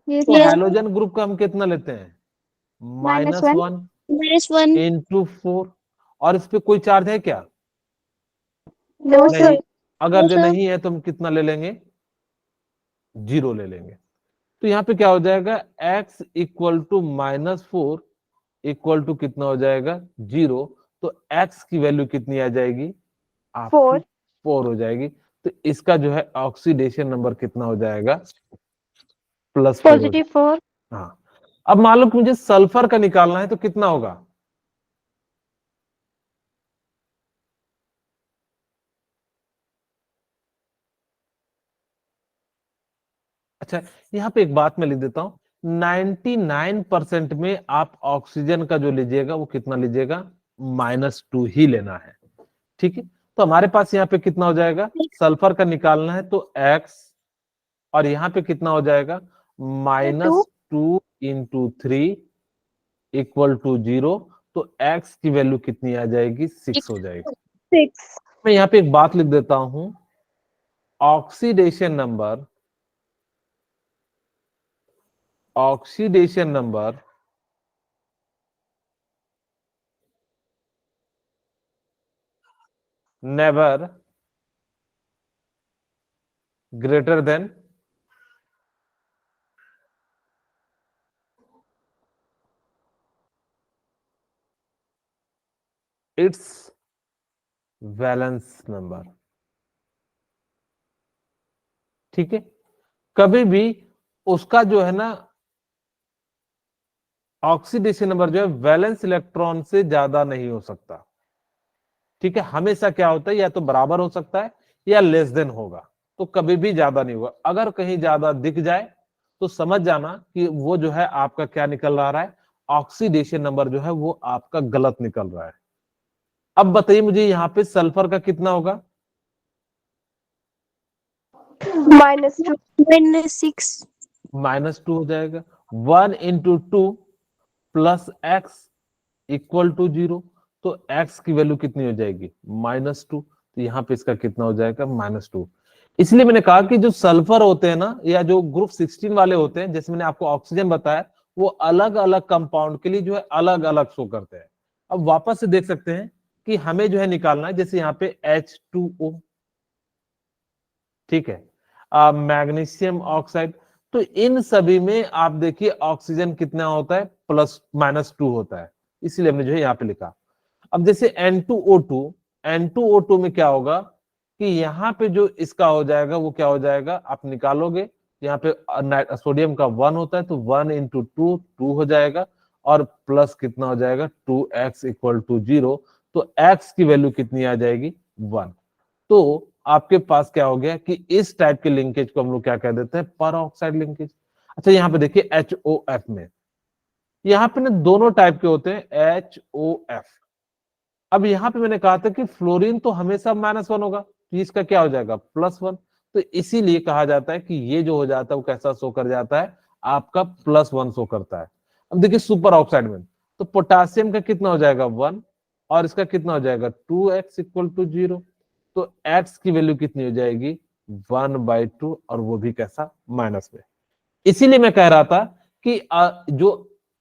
Yes, तो sir. हैलोजन ग्रुप का हम कितना लेते हैं, -1. -1 × 4। और इस पे कोई चार्ज है क्या, No, sir. नहीं। अगर No, जो sir. नहीं है तो हम कितना ले लेंगे, 0 ले लेंगे। तो यहाँ पे क्या हो जाएगा, x = -4 = कितना हो जाएगा, 0। तो x की वैल्यू कितनी आ जाएगी, आपकी 4. 4 हो जाएगी। तो इसका जो है ऑक्सीडेशन नंबर कितना हो जाएगा, +4 हो जाएगा। Positive 4. हाँ, अब मान लो कि मुझे सल्फर का निकालना है तो कितना होगा? अच्छा, यहाँ पे एक बात मैं लिख देता हूं, 99% में आप ऑक्सीजन का जो लीजिएगा वो कितना लीजिएगा? -2 ही लेना है। ठीक है, तो हमारे पास यहाँ पे कितना हो जाएगा? सल्फर का निकालना है तो x, और यहाँ पे कितना हो जाएगा? -2 इंटू 3 इक्वल टू 0। तो x की वैल्यू कितनी आ जाएगी? 6 हो जाएगी। 6. मैं यहाँ पे एक बात लिख देता हूं, oxidation number never greater than it's valence number. ठीक है, कभी भी उसका जो है ना ऑक्सीडेशन नंबर जो है वैलेंस इलेक्ट्रॉन से ज्यादा नहीं हो सकता। ठीक है, हमेशा क्या होता है, या तो बराबर हो सकता है या लेस देन होगा, तो कभी भी ज्यादा नहीं होगा। अगर कहीं ज्यादा दिख जाए तो समझ जाना कि वो जो है आपका क्या निकल रहा है, ऑक्सीडेशन नंबर जो है वो आपका गलत निकल रहा है। अब बताइए मुझे यहाँ पे सल्फर का कितना होगा? -2. -6. -2 हो जाएगा। 1 into 2 plus X equal to 0। तो x की वैल्यू कितनी हो जाएगी? -2। तो यहाँ पे इसका कितना हो जाएगा? -2। इसलिए मैंने कहा कि जो सल्फर होते हैं ना, या जो ग्रुप 16 वाले होते हैं, जैसे मैंने आपको ऑक्सीजन बताया, वो अलग अलग कंपाउंड के लिए जो है अलग अलग शो करते हैं। अब वापस से देख सकते हैं कि हमें जो है निकालना है, जैसे यहाँ पे H2O, ठीक है, मैग्नीशियम ऑक्साइड। तो इन सभी में आप देखिए ऑक्सीजन कितना होता है? +-2 होता है, इसलिए हमने जो है यहाँ पे लिखा। अब जैसे N2O2, N2O2 में क्या होगा कि यहाँ पे जो इसका हो जाएगा वो क्या हो जाएगा? आप निकालोगे, यहाँ पे सोडियम का 1 होता है तो 1 इंटू 2 2 हो जाएगा, और प्लस कितना हो जाएगा? 2x equal to 0। तो x की वैल्यू कितनी आ जाएगी? 1। तो आपके पास क्या हो गया कि इस टाइप के लिंकेज को हम लोग क्या कह देते हैं? पर ऑक्साइड लिंकेज। अच्छा, यहाँ पे देखिए HOF में, यहाँ पे ना दोनों टाइप के होते हैं, HOF। अब यहाँ पे मैंने कहा था कि फ्लोरीन तो हमेशा -1 होगा, तो इसका क्या हो जाएगा? +1। तो इसीलिए कहा जाता है कि ये जो हो जाता है वो कैसा शो कर जाता है? आपका +1 शो करता है। अब देखिए सुपर ऑक्साइड में, तो पोटासियम का कितना हो जाएगा? 1, और इसका कितना हो जाएगा? 2x equal to 0। तो x की वैल्यू कितनी हो जाएगी? 1/2, और वो भी कैसा? माइनस में। इसीलिए मैं कह रहा था कि जो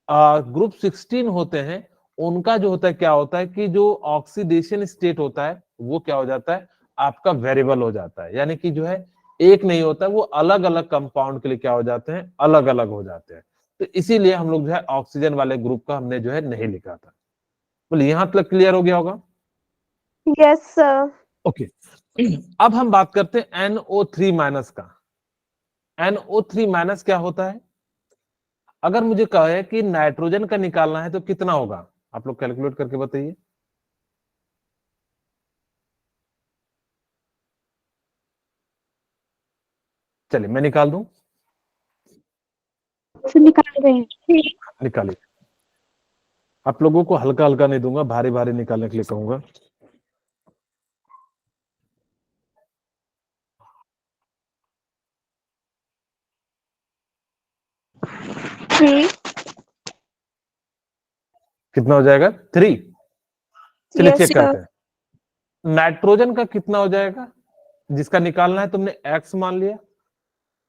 ग्रुप 16 होते हैं, उनका जो होता है क्या होता है कि जो ऑक्सीडेशन स्टेट होता है वो क्या हो जाता है? आपका वेरिएबल हो जाता है, यानी कि जो है एक नहीं होता है, वो अलग अलग कंपाउंड के लिए क्या हो जाते हैं? अलग अलग हो जाते हैं। तो इसीलिए हम लोग जो है ऑक्सीजन वाले ग्रुप का हमने जो है नहीं लिखा था। बोले यहाँ तक क्लियर हो गया होगा? Yes, sir. ओके, अब हम बात करते हैं NO3- का। NO3- क्या होता है? अगर मुझे कहे कि नाइट्रोजन का निकालना है तो कितना होगा? आप लोग कैलकुलेट करके बताइए। चलिए मैं निकाल दूं, से निकाल रहे हैं. निकालिए। आप लोगों को हल्का हल्का नहीं दूंगा, भारी भारी निकालने के लिए कहूंगा। Three. कितना हो जाएगा? 3। चलिए Yes, चेक sir. करते हैं। नाइट्रोजन का कितना हो जाएगा? जिसका निकालना है तुमने x मान लिया।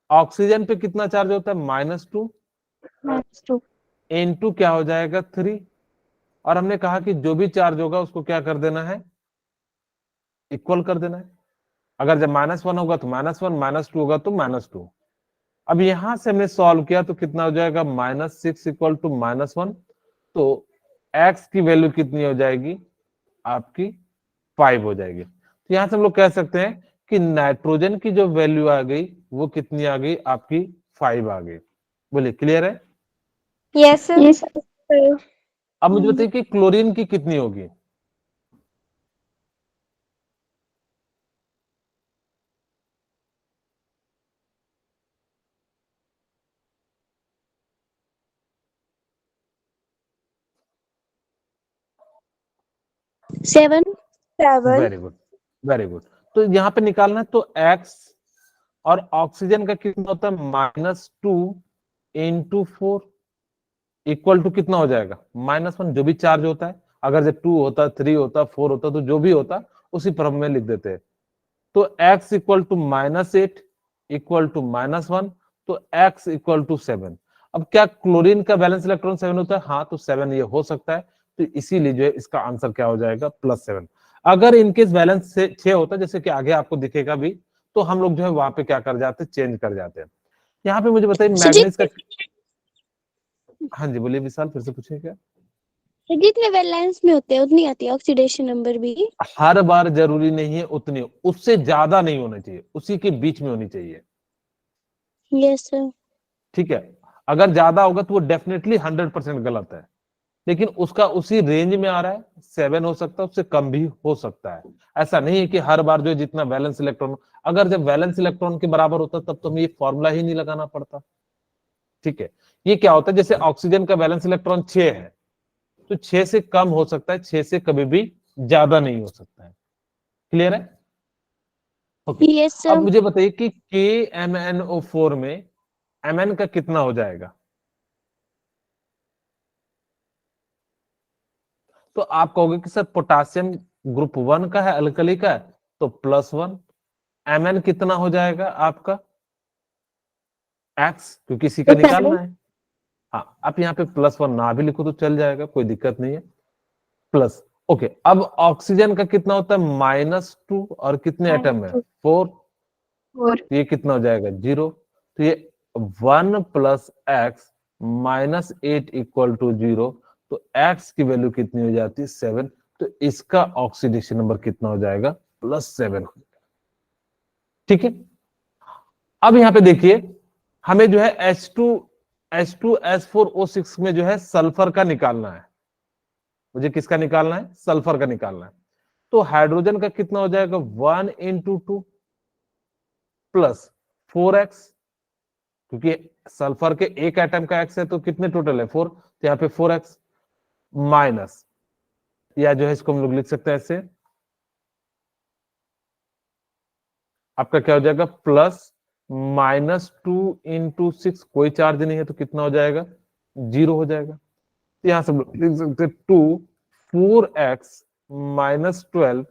ऑक्सीजन पे कितना चार्ज होता है? -2। -2. N2 क्या हो जाएगा? 3। और हमने कहा कि जो भी चार्ज होगा उसको क्या कर देना है? इक्वल कर देना है। अगर जब -1 होगा तो -1, -2 होगा तो -2। अब यहां से हमने सॉल्व किया तो कितना हो जाएगा? -6 इक्वल टू -1। तो x की वैल्यू कितनी हो जाएगी? आपकी 5 हो जाएगी। तो यहां से हम लोग कह सकते हैं कि नाइट्रोजन की जो वैल्यू आ गई वो कितनी आ गई? आपकी 5 आ गई। बोलिए क्लियर है? Yes, sir. Yes, sir. अब मुझे बताइए कि क्लोरीन की कितनी होगी? Seven. 7. Very good, very good. तो यहाँ पे निकालना है, तो x और ऑक्सीजन का कितना होता है? -2 इंटू 4 इक्वल टू कितना हो जाएगा? -1। जो भी चार्ज होता है, अगर जब 2 होता, 3 होता, 4 होता, तो जो भी होता उसी क्रम में लिख देते हैं। तो x equal to -8 equal to -1, तो x इक्वल टू 7। अब क्या क्लोरीन का बैलेंस इलेक्ट्रॉन 7 होता है? हाँ, तो 7 ये हो सकता है, तो इसीलिए जो है इसका आंसर क्या हो जाएगा? +7। अगर इनकेस बैलेंस से 6 होता, जैसे कि आगे आपको दिखेगा भी, तो हम लोग जो है वहां पे क्या कर जाते हैं? चेंज कर जाते हैं। यहाँ पे मुझे बताइए मैग्नीज का। हाँ जी, बोलिए विशाल, फिर से पूछिए क्या? जितने वैलेंस में होते हैं उतनी आती है ऑक्सीडेशन नंबर भी। हर बार जरूरी नहीं है उतनी, उससे ज्यादा नहीं होना चाहिए, उसी के बीच में होनी चाहिए। Yes sir. ठीक है, अगर ज्यादा होगा तो वो डेफिनेटली 100% गलत है, लेकिन उसका उसी रेंज में आ रहा है, 7 हो सकता है, उससे कम भी हो सकता है। ऐसा नहीं है कि हर बार जो है जितना वैलेंस इलेक्ट्रॉन, अगर जब वैलेंस इलेक्ट्रॉन के बराबर होता तब तो हमें ये फॉर्मूला ही नहीं लगाना पड़ता। ठीक है, ये क्या होता है, जैसे ऑक्सीजन का वैलेंस इलेक्ट्रॉन 6 है, तो 6 से कम हो सकता है, 6 से कभी भी ज्यादा नहीं हो सकता है। क्लियर है? ओके। यस अब सर। मुझे बताइए कि KMnO4 में Mn का कितना हो जाएगा? तो आप कहोगे कि सर पोटासियम ग्रुप 1 का है, अल्कली का है, तो +1। Mn कितना हो जाएगा आपका? X, क्योंकि इसी का निकालना है। हाँ, आप यहाँ पे +1 ना भी लिखो तो चल जाएगा, कोई दिक्कत नहीं है। Plus, okay. अब ऑक्सीजन का कितना होता है? -2, और कितने एटम है? 4। और तो ये कितना हो जाएगा? 0। तो ये 1 + x -8 इक्वल टू 0। तो x की वैल्यू कितनी हो जाती है? 7। तो इसका ऑक्सीडेशन नंबर कितना हो जाएगा? +7। ठीक है, अब यहां पे देखिए, हमें जो है H2SO6 में जो है सल्फर का निकालना है। मुझे किसका निकालना है? सल्फर का निकालना है। तो हाइड्रोजन का कितना हो जाएगा? 1 × 2 + 4x, क्योंकि सल्फर के एक एटम का एक्स है, तो कितने टोटल है? 4। तो यहाँ पे 4x माइनस, या जो है इसको हम लोग लिख सकते हैं ऐसे, आपका क्या हो जाएगा? +-2 × 6, कोई चार्ज नहीं है, तो कितना हो जाएगा? 0 हो जाएगा। तो यहां से हम लोग लिख सकते 2 4x -12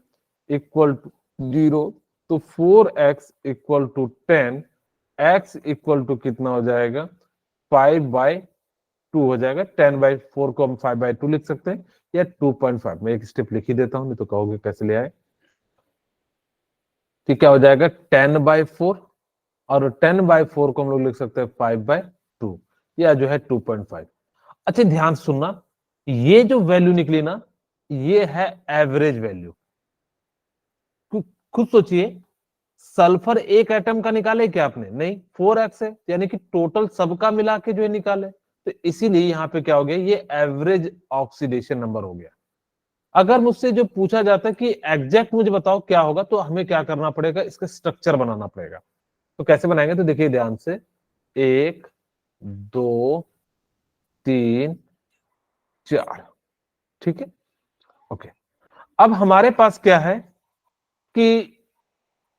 इक्वल टू 0। तो 4x equal to 10, x equal to कितना हो जाएगा? 5/2 हो जाएगा। 10/4 को हम 5/2 लिख सकते हैं, या 2.5। मैं एक स्टेप लिख ही देता हूं, नहीं तो कहोगे कैसे ले आए। तो क्या हो जाएगा? 10/4, और 10/4 को हम लोग लिख सकते हैं 5/2, या जो है 2.5। अच्छा, ध्यान सुनना, ये जो वैल्यू निकली ना, ये है एवरेज वैल्यू। खुद सोचिए, सल्फर एक एटम का निकाले क्या आपने? नहीं, 4x है, यानी कि टोटल सबका मिला के जो है निकाले। तो इसीलिए यहां पे क्या हो गया? ये एवरेज ऑक्सीडेशन नंबर हो गया। अगर मुझसे जो पूछा जाता है कि एग्जैक्ट मुझे बताओ क्या होगा, तो हमें क्या करना पड़ेगा? इसका स्ट्रक्चर बनाना पड़ेगा। तो कैसे बनाएंगे? तो देखिए ध्यान से, 1 2 3 4। ठीक है, ओके। अब हमारे पास क्या है कि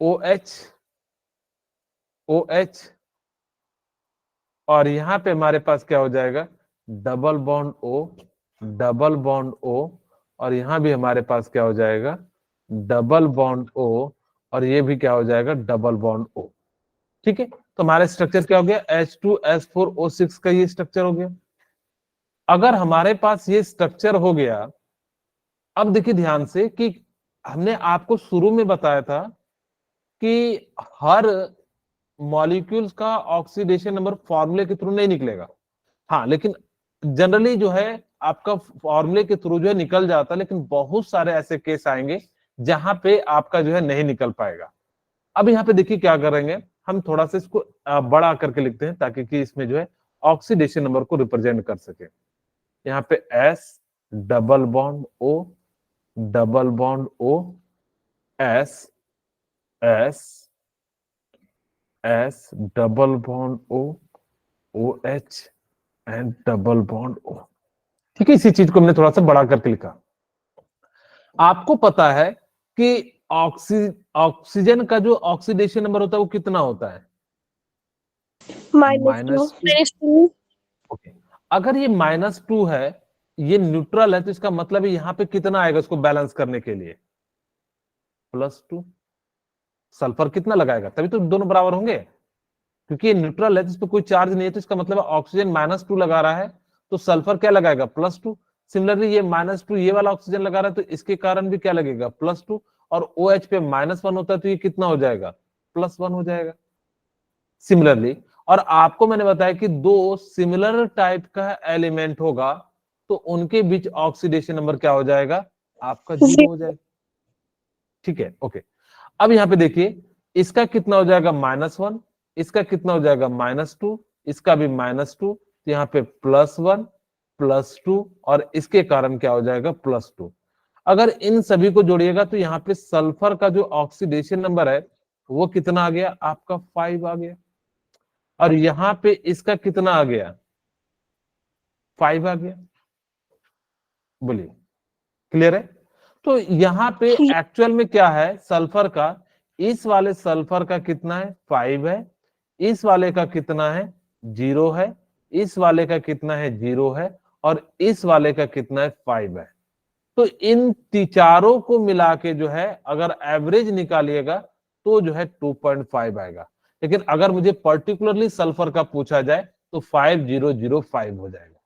OH OH, और यहां पे हमारे पास क्या हो जाएगा? Double bond O, double bond O, और यहां भी हमारे पास क्या हो जाएगा? डबल बॉन्ड O, और ये भी क्या हो जाएगा? Double bond O। ठीक है, तो हमारा स्ट्रक्चर क्या हो गया? H2S4O6 का ये स्ट्रक्चर हो गया। अगर हमारे पास ये स्ट्रक्चर हो गया, अब देखिए ध्यान से कि हमने आपको शुरू में बताया था कि हर मॉलिक्यूल्स का ऑक्सीडेशन नंबर फॉर्मूले के थ्रू नहीं निकलेगा। हाँ, लेकिन जनरली जो है आपका फॉर्मूले के थ्रू जो है निकल जाता है, लेकिन बहुत सारे ऐसे केस आएंगे जहां पे आपका जो है नहीं निकल पाएगा। अब यहाँ पे देखिए क्या करेंगे, हम थोड़ा सा इसको बड़ा करके लिखते हैं, ताकि कि इसमें जो है ऑक्सीडेशन नंबर को रिप्रेजेंट कर सके। यहाँ पे S double bond O S double bond O OH and double bond O। ठीक है, इसी चीज को हमने थोड़ा सा बड़ा करके लिखा। आपको पता है कि ऑक्सीजन का जो ऑक्सीडेशन नंबर होता है वो कितना होता है? -2। ओके, अगर ये -2 है, ये न्यूट्रल है, तो इसका मतलब है यहाँ पे कितना आएगा इसको बैलेंस करने के लिए? +2। सल्फर कितना लगाएगा? तभी तो दोनों बराबर होंगे, क्योंकि ये न्यूट्रल है तो इस पर कोई चार्ज नहीं है, तो इसका मतलब ऑक्सीजन -2 लगा रहा है तो सल्फर क्या लगाएगा? +2। सिमिलरली ये -2 ये वाला ऑक्सीजन लगा रहा है तो इसके कारण भी क्या लगेगा? +2। और OH पे -1 होता है तो ये कितना हो जाएगा? +1 हो जाएगा। सिमिलरली, और आपको मैंने बताया कि दो सिमिलर टाइप का एलिमेंट होगा तो उनके बीच ऑक्सीडेशन नंबर क्या हो जाएगा? आपका 0 हो जाएगा। ठीक है, ओके। अब यहाँ पे देखिए, इसका कितना हो जाएगा? -1, इसका कितना हो जाएगा? -2, इसका भी -2, तो यहाँ पे +1 +2 और इसके कारण क्या हो जाएगा? +2। अगर इन सभी को जोड़िएगा तो यहाँ पे सल्फर का जो ऑक्सीडेशन नंबर है वो कितना आ गया? आपका 5 आ गया। और यहाँ पे इसका कितना आ गया? 5 आ गया। बोलिए, क्लियर है? तो यहाँ पे एक्चुअल में क्या है? सल्फर का, इस वाले सल्फर का कितना है? 5 है। इस वाले का कितना है? 0 है। इस वाले का कितना है? 0 है। और इस वाले का कितना है? 5 है। तो इन चारों को मिला के जो है अगर एवरेज निकालिएगा तो जो है 2.5 आएगा। लेकिन अगर मुझे पर्टिकुलरली सल्फर का पूछा जाए तो 5005 हो जाएगा।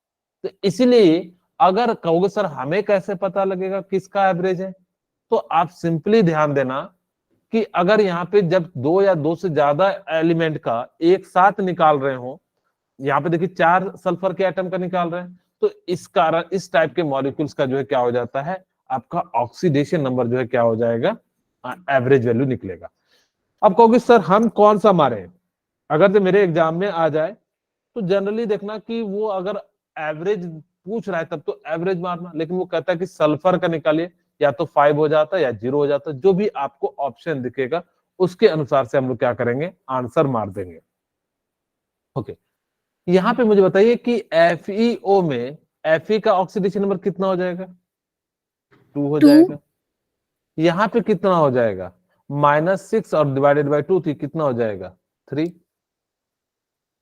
तो इसीलिए अगर कहोगे सर हमें कैसे पता लगेगा किसका एवरेज है, तो आप सिंपली ध्यान देना कि अगर यहाँ पे जब दो या दो से ज्यादा एलिमेंट का एक साथ निकाल रहे हो, यहाँ पे देखिए 4 सल्फर के एटम का निकाल रहे हैं, तो इस कारण इस टाइप के मॉलिक्यूल्स का जो है क्या हो जाता है? आपका ऑक्सीडेशन नंबर जो है क्या हो जाएगा? एवरेज वैल्यू निकलेगा। अब कहोगे सर हम कौन सा मारे? अगर जो मेरे एग्जाम में आ जाए तो जनरली देखना कि वो अगर एवरेज पूछ रहा है तब तो एवरेज मारना, लेकिन वो कहता है कि सल्फर का निकालिए, या तो 5 हो जाता है या 0 हो जाता है। जो भी आपको ऑप्शन दिखेगा उसके अनुसार से हम लोग क्या करेंगे? आंसर मार देंगे। ओके, यहाँ पे मुझे बताइए कि FeO में Fe का ऑक्सीडेशन नंबर कितना हो जाएगा? 2 हो जाएगा। यहाँ पे कितना हो जाएगा? -6 और डिवाइडेड बाय 2 तो कितना हो जाएगा? 3।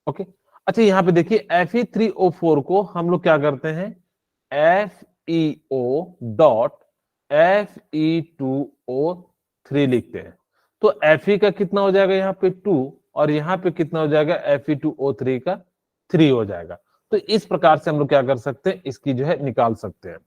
ओके, अच्छा यहाँ पे देखिए Fe3O4 को हम लोग क्या करते हैं? FeO डॉट Fe2O3 लिखते हैं। तो Fe का कितना हो जाएगा? यहाँ पे 2 और यहाँ पे कितना हो जाएगा? Fe2O3 का 3 हो जाएगा। तो इस प्रकार से हम लोग क्या कर सकते हैं? इसकी जो है निकाल सकते हैं।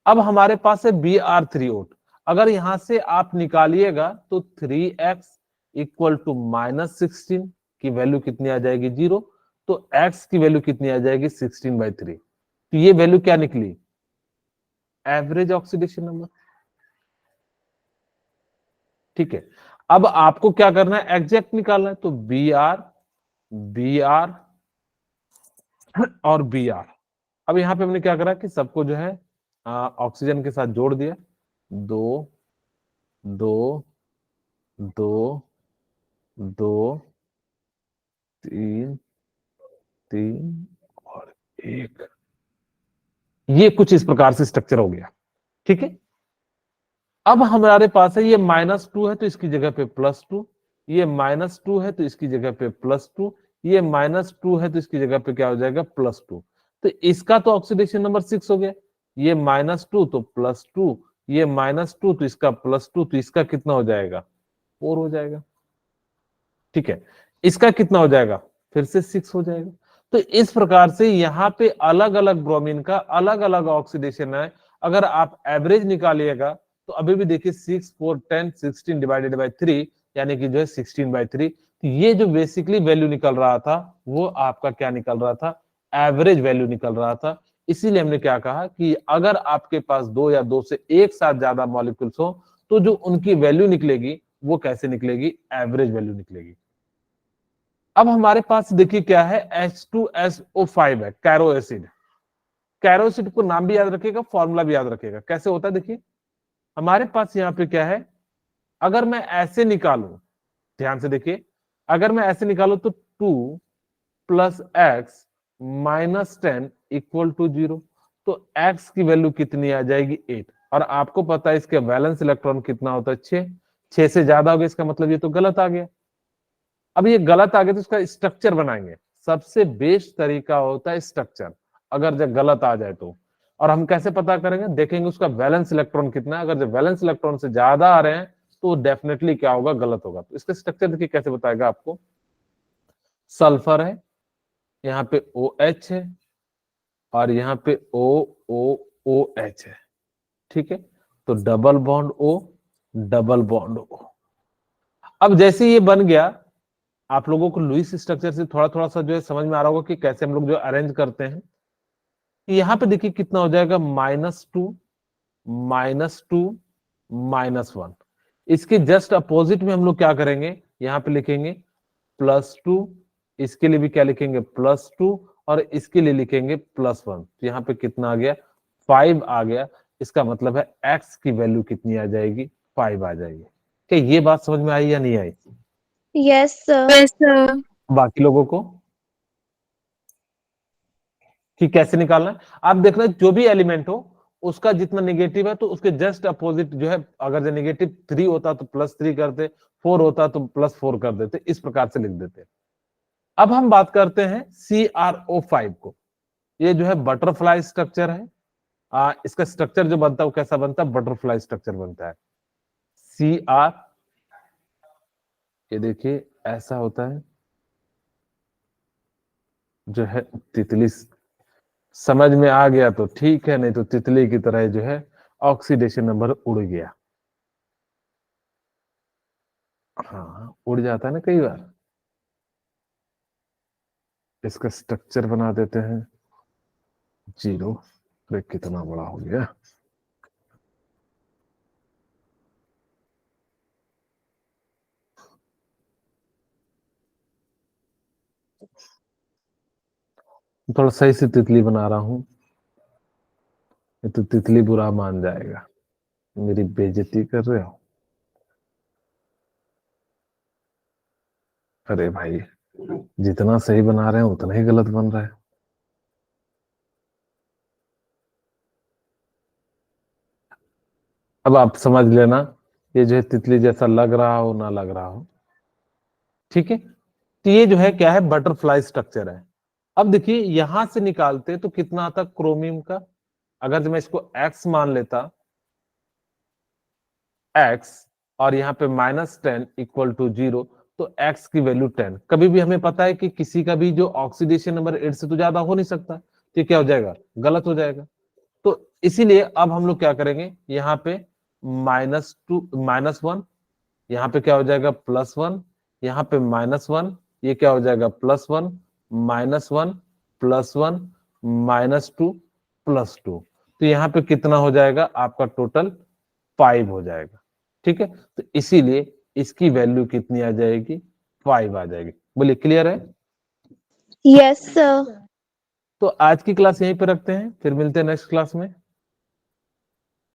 अब हमारे पास है Br3O। अगर यहां से आप निकालिएगा तो 3x इक्वल टू -16 की वैल्यू कितनी आ जाएगी? 0। तो x की वैल्यू कितनी आ जाएगी? 16/3। तो ये वैल्यू क्या निकली? Average oxidation number. ठीक है, अब आपको क्या करना है? एग्जैक्ट निकालना है। तो Br और Br। अब यहाँ पे हमने क्या करा कि सबको जो है ऑक्सीजन के साथ जोड़ दिया। 2 2 2 2 3 3 और 1। ये कुछ इस प्रकार से स्ट्रक्चर हो गया। ठीक है, अब हमारे पास है ये -2 है तो इसकी जगह पे +2, ये -2 है तो इसकी जगह पे +2, ये -2 है तो इसकी जगह पे क्या हो जाएगा? +2। तो इसका तो ऑक्सीडेशन नंबर 6 हो गया। ये -2 तो +2, ये -2 तो इसका +2, तो इसका कितना हो जाएगा? 4 हो जाएगा। ठीक है, इसका कितना हो जाएगा? फिर से 6 हो जाएगा। तो इस प्रकार से यहाँ पे अलग अलग ब्रोमीन का अलग अलग ऑक्सीडेशन है। अगर आप एवरेज निकालिएगा तो अभी भी देखिए 6 4 10 16 डिवाइडेड बाय 3 यानी कि जो है 16/3। तो ये जो बेसिकली वैल्यू निकल रहा था वो आपका क्या निकल रहा था? एवरेज वैल्यू निकल रहा था। इसीलिए हमने क्या कहा कि अगर आपके पास 2 या 2 से एक साथ ज्यादा मॉलिक्यूल्स हो तो जो उनकी वैल्यू निकलेगी वो कैसे निकलेगी? एवरेज वैल्यू निकलेगी। अब हमारे पास देखिए क्या है, H2SO5 है, कैरो एसिड। कैरो एसिड को नाम भी याद रखिएगा, फॉर्मूला भी याद रखिएगा। कैसे होता है देखिए, हमारे पास यहाँ पे क्या है, अगर मैं ऐसे निकालूं, ध्यान से देखिए, अगर मैं ऐसे निकालूं तो 2 + x - 10 = 0, तो x की वैल्यू कितनी आ जाएगी, 8। और आपको पता है इसके वैलेंस इलेक्ट्रॉन कितना होता है, 6। 6 से ज्यादा हो गया, इसका मतलब ये तो गलत आ गया। अब ये गलत आ गया तो इसका स्ट्रक्चर बनाएंगे। सबसे बेस्ट तरीका होता है स्ट्रक्चर, अगर जब गलत आ जाए तो। और हम कैसे पता करेंगे, देखेंगे उसका वैलेंस इलेक्ट्रॉन कितना है। अगर जब वैलेंस इलेक्ट्रॉन से ज्यादा आ रहे हैं तो डेफिनेटली क्या होगा, गलत होगा। तो इसका स्ट्रक्चर देखिए कैसे बताएगा आपको। सल्फर है, यहाँ पे OH है, और यहाँ पे OOOH है, ठीक है। तो double bond O, double bond O। अब जैसे ये बन गया, आप लोगों को लुईस स्ट्रक्चर से थोड़ा थोड़ा सा जो है समझ में आ रहा होगा कि कैसे हम लोग जो अरेंज करते हैं। यहाँ पे देखिए कितना हो जाएगा, -2 -2 -1। इसके जस्ट अपोजिट में हम लोग क्या करेंगे, यहाँ पे लिखेंगे +2, इसके लिए भी क्या लिखेंगे, +2, और इसके लिए लिखेंगे +1। तो यहाँ पे कितना आ गया, 5 आ गया। इसका मतलब है x की वैल्यू कितनी आ जाएगी, 5 आ जाएगी। क्या ये बात समझ में आई या नहीं आई? Yes, sir. Yes, sir. बाकी लोगों को कि कैसे निकालना है, आप देखना जो भी एलिमेंट हो उसका जितना नेगेटिव है तो उसके जस्ट अपोजिट जो है, अगर जो -3 होता तो +3 करते, 4 होता तो +4 कर देते, इस प्रकार से लिख देते। अब हम बात करते हैं CrO5 को। ये जो है बटरफ्लाई स्ट्रक्चर है। इसका स्ट्रक्चर जो बनता है वो कैसा बनता है, बटरफ्लाई स्ट्रक्चर बनता है। Cr, ये देखिए ऐसा होता है, जो है तितली। समझ में आ गया तो ठीक है, नहीं तो तितली की तरह जो है ऑक्सीडेशन नंबर उड़ गया। हाँ, उड़ जाता है ना कई बार। इसका स्ट्रक्चर बना देते हैं 0। अरे कितना बड़ा हो गया। थोड़ा सही से तितली बना रहा हूं, नहीं तो तितली बुरा मान जाएगा, मेरी बेइज्जती कर रहे हो। अरे भाई, जितना सही बना रहे हैं उतना ही गलत बन रहा है। अब आप समझ लेना, ये जो है तितली जैसा लग रहा हो ना लग रहा हो, ठीक है। तो ये जो है क्या है, बटरफ्लाई स्ट्रक्चर है। अब देखिए यहां से निकालते तो कितना आता क्रोमियम का, अगर जो मैं इसको x मान लेता, x, और यहाँ पे -10 = 0, तो x की वैल्यू 10। कभी भी हमें पता है कि किसी का भी जो ऑक्सीडेशन नंबर 8 से तो ज्यादा हो नहीं सकता, तो क्या हो जाएगा, गलत हो जाएगा। तो इसीलिए अब हम लोग क्या करेंगे, यहाँ पे -2 -1, यहाँ पे क्या हो जाएगा +1, यहाँ पे -1, ये क्या हो जाएगा +1 -1 +1 -2 +2। तो यहाँ पे कितना हो जाएगा आपका, टोटल 5 हो जाएगा, ठीक है। तो इसीलिए इसकी वैल्यू कितनी आ जाएगी, 5 आ जाएगी। बोलिए क्लियर है? Yes, sir. तो आज की क्लास यहीं पे रखते हैं, फिर मिलते हैं नेक्स्ट क्लास में।